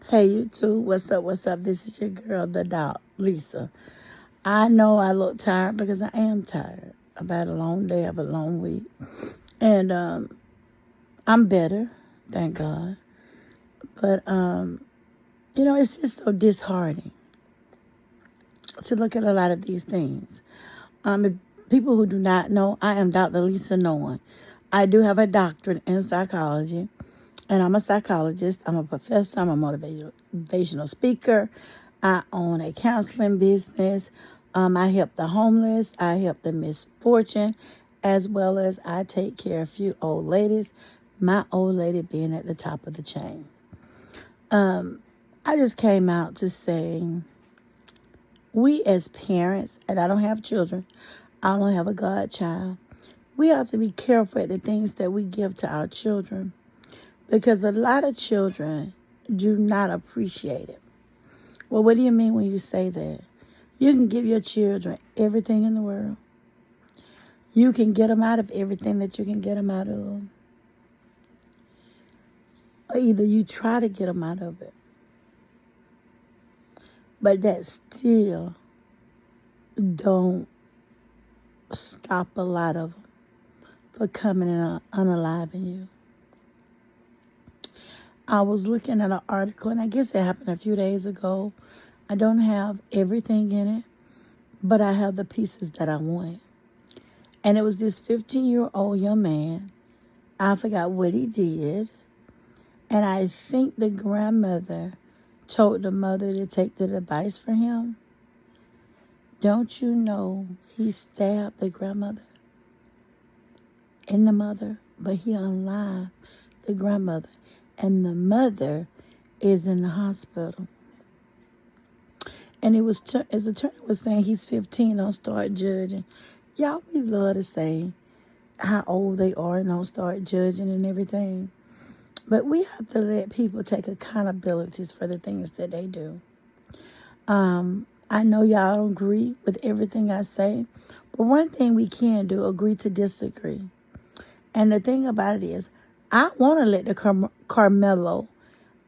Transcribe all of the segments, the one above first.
Hey, you too. What's up? What's up? This is your girl, the doc, Lisa. I know I look tired because I am tired. I've had a long day, I've had a long week. And I'm better, thank God. But, it's just so disheartening to look at a lot of these things. If people who do not know, I am Dr. Lisa Nolan. I do have a doctorate in psychology. And I'm a psychologist. I'm a professor. I'm a motivational speaker. I own a counseling business. I help the homeless. I help the misfortune, as well as I take care of a few old ladies. My old lady being at the top of the chain. I just came out to say, we as parents, and I don't have children. I don't have a godchild. We have to be careful at the things that we give to our children. Because a lot of children do not appreciate it. Well, what do you mean when you say that? You can give your children everything in the world. You can get them out of everything that you can get them out of. Or either you try to get them out of it. But that still don't stop a lot of them from coming and unaliving you. I was looking at an article, and I guess it happened a few days ago. I don't have everything in it, but I have the pieces that I wanted. And it was this 15-year-old young man. I forgot what he did. And I think the grandmother told the mother to take the device for him. Don't you know he stabbed the grandmother and the mother, but he unalived the grandmother. And the mother is in the hospital. And it was, as the attorney was saying, he's 15, don't start judging. Y'all, we love to say how old they are and don't start judging and everything. But we have to let people take accountabilities for the things that they do. I know y'all don't agree with everything I say, but one thing we can do, agree to disagree. And the thing about it is, I want to let the Carmelo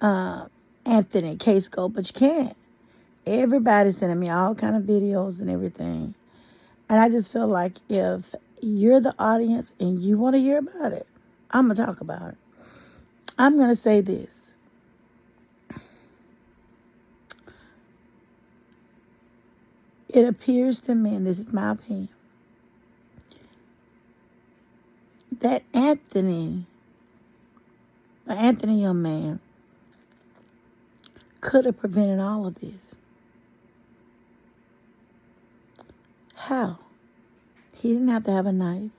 Anthony case go, but you can't. Everybody's sending me all kind of videos and everything. And I just feel like if you're the audience and you want to hear about it, I'm going to talk about it. I'm going to say this. It appears to me, and this is my opinion, that Anthony young man could have prevented all of this. How? He didn't have to have a knife.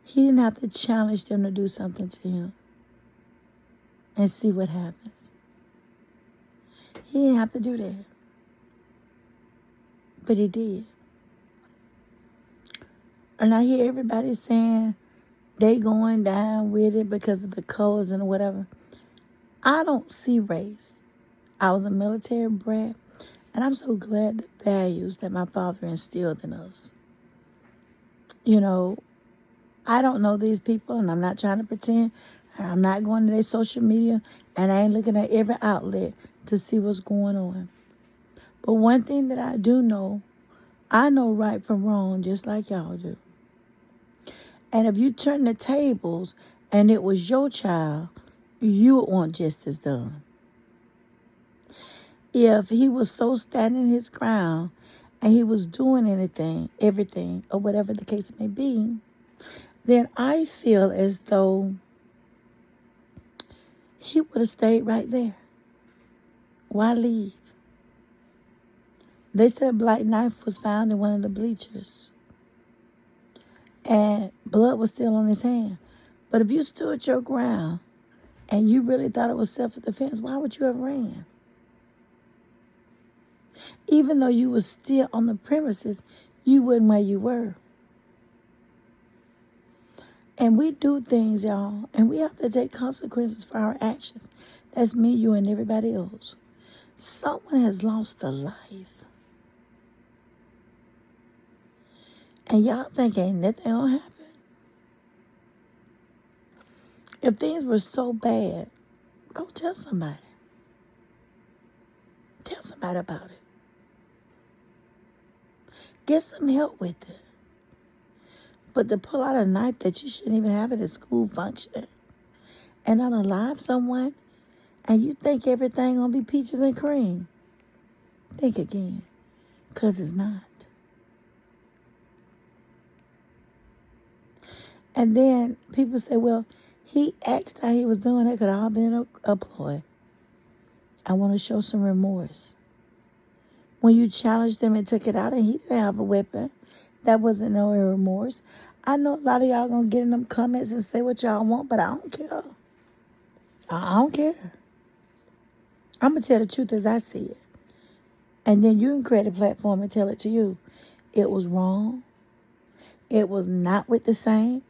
He didn't have to challenge them to do something to him and see what happens. He didn't have to do that. But he did. And I hear everybody saying they going down with it because of the colors and whatever. I don't see race. I was a military brat, and I'm so glad the values that my father instilled in us. You know, I don't know these people, and I'm not trying to pretend. I'm not going to their social media, and I ain't looking at every outlet to see what's going on. But one thing that I do know, I know right from wrong just like y'all do. And if you turn the tables and it was your child, you would want justice done. If he was so standing his ground and he was doing everything, or whatever the case may be, then I feel as though he would have stayed right there. Why leave? They said a black knife was found in one of the bleachers. And blood was still on his hand. But if you stood your ground and you really thought it was self-defense, why would you have ran? Even though you were still on the premises, you weren't where you were. And we do things, y'all, and we have to take consequences for our actions. That's me, you, and everybody else. Someone has lost a life. And y'all think ain't nothing gonna happen. If things were so bad, go tell somebody. Tell somebody about it. Get some help with it. But to pull out a knife that you shouldn't even have at a school function and unalive someone, and you think everything gonna be peaches and cream, think again, because it's not. And then people say, well, he asked how he was doing. It could all been a ploy. I want to show some remorse. When you challenged him and took it out and he didn't have a weapon, that wasn't no remorse. I know a lot of y'all going to get in them comments and say what y'all want, but I don't care. I don't care. I'm going to tell the truth as I see it. And then you can create a platform and tell it to you. It was wrong. It was not with the same.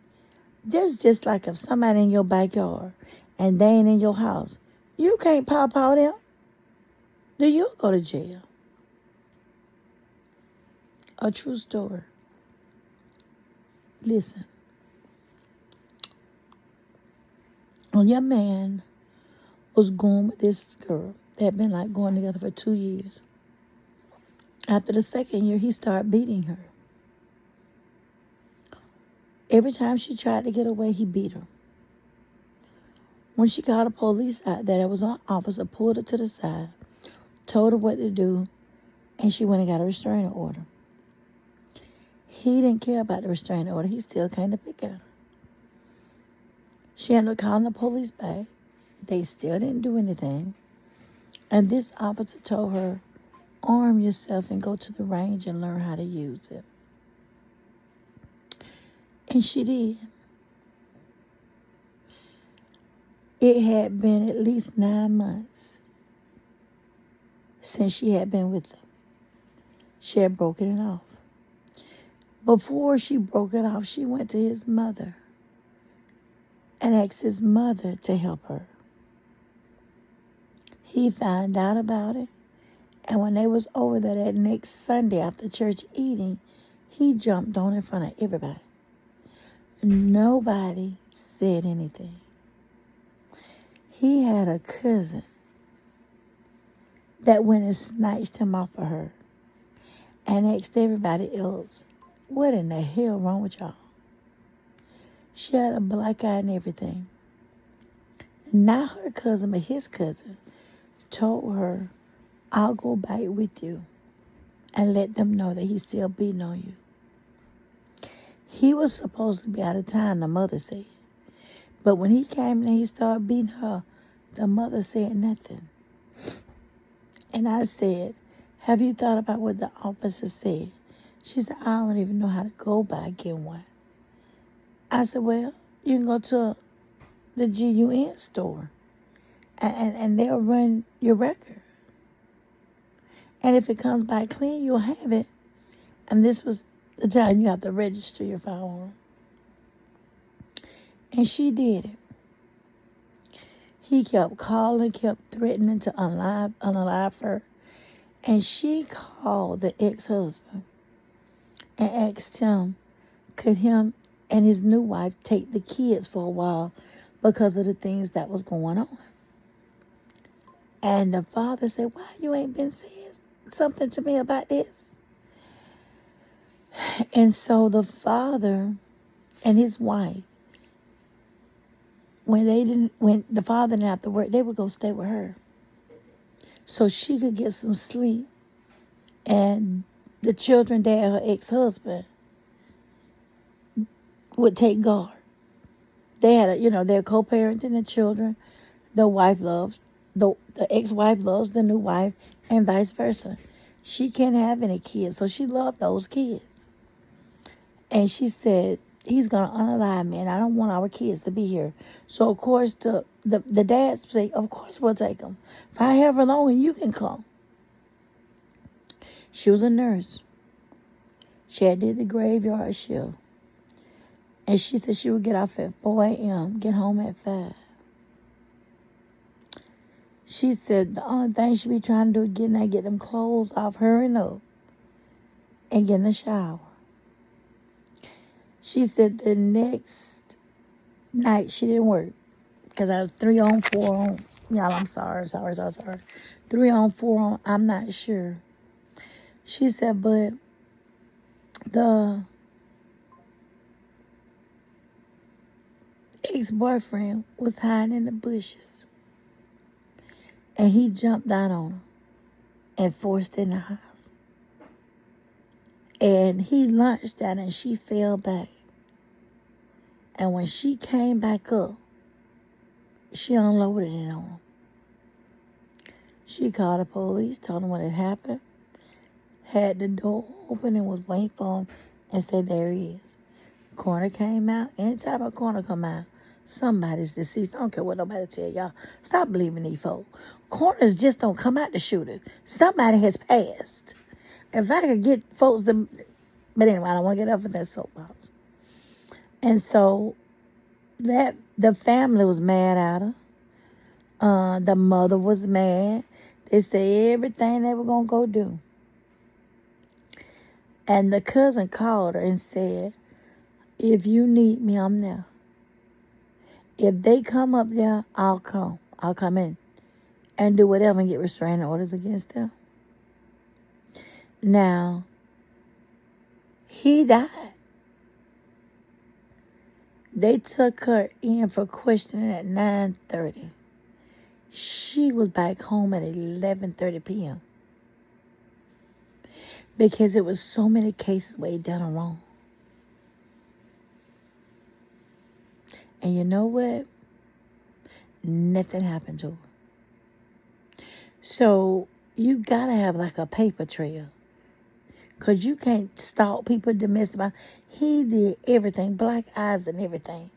This is just like if somebody in your backyard and they ain't in your house. You can't paw them. Then you'll go to jail. A true story. Listen. A young man was going with this girl. They had been like going together for 2 years. After the second year, he started beating her. Every time she tried to get away, he beat her. When she called the police out there was an officer, pulled her to the side, told her what to do, and she went and got a restraining order. He didn't care about the restraining order. He still came to pick at her. She ended up calling the police back. They still didn't do anything. And this officer told her, arm yourself and go to the range and learn how to use it. And she did. It had been at least 9 months since she had been with him. She had broken it off. Before she broke it off, she went to his mother and asked his mother to help her. He found out about it, and when they was over there that next Sunday after church eating, he jumped on in front of everybody. Nobody said anything. He had a cousin that went and snatched him off of her and asked everybody else, what in the hell wrong with y'all? She had a black eye and everything. Not her cousin, but his cousin told her, I'll go back with you and let them know that he's still beating on you. He was supposed to be out of town, the mother said. But when he came and he started beating her, the mother said nothing. And I said, have you thought about what the officer said? She said, I don't even know how to go by get one. I said, well, you can go to the GUN store and they'll run your record. And if it comes back clean, you'll have it. And this was the time you have to register your firearm. And she did it. He kept calling, kept threatening to unalive her. And she called the ex-husband and asked him, could him and his new wife take the kids for a while because of the things that was going on. And the father said, why you ain't been saying something to me about this? And so the father and his wife, when the father didn't have to work, they would go stay with her so she could get some sleep. And the children there, her ex-husband, would take guard. They had they're co-parenting the children. The wife loves, the ex-wife loves the new wife, and vice versa. She can't have any kids, so she loved those kids. And she said, he's going to unalive me, and I don't want our kids to be here. So, of course, the dads say, of course we'll take them. If I have her long, you can come. She was a nurse. She had did the graveyard shift. And she said she would get off at 4 a.m., get home at 5. She said the only thing she be trying to do is get them clothes off, hurrying up, and get in the shower. She said the next night she didn't work. because I was 3 on, 4 on. Y'all, I'm sorry. 3 on, 4 on, I'm not sure. She said, but the ex-boyfriend was hiding in the bushes. And he jumped out on her and forced her in the house. And he lunged at her and she fell back. And when she came back up, she unloaded it on him. She called the police, told them what had happened, had the door open and was waiting for him, and said, there he is. Coroner came out. Anytime a coroner come out, somebody's deceased. I don't care what nobody tell y'all. Stop believing these folks. Coroners just don't come out to shoot it. Somebody has passed. If I could get folks to... But anyway, I don't want to get up in that soapbox. And so that the family was mad at her. The mother was mad. They said everything they were going to go do. And the cousin called her and said, if you need me, I'm there. If they come up there, I'll come. I'll come in and do whatever and get restraining orders against them. Now, he died. They took her in for questioning at 9:30. She was back home at 11:30 p.m. because it was so many cases where he done her wrong. And you know what? Nothing happened to her. So you got to have like a paper trail. Because you can't stalk people, domestic. He did everything, black eyes and everything.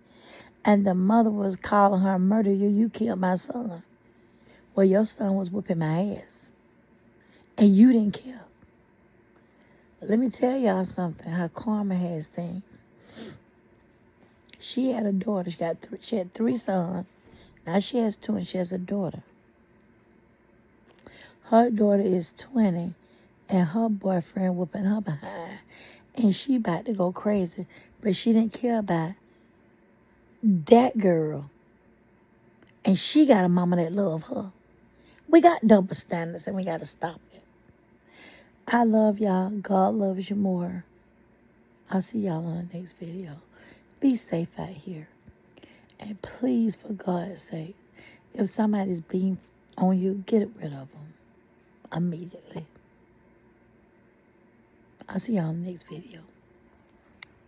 And the mother was calling her, murder you, you killed my son. Well, your son was whooping my ass. And you didn't care. But let me tell y'all something, how karma has things. She had a daughter. She had 3 sons. Now she has 2 and she has a daughter. Her daughter is 20 and her boyfriend whooping her behind. And she about to go crazy. But she didn't care about that girl. And she got a mama that love her. We got double standards and we got to stop it. I love y'all. God loves you more. I'll see y'all on the next video. Be safe out here. And please, for God's sake, if somebody's being on you, get rid of them immediately. I'll see y'all on the next video.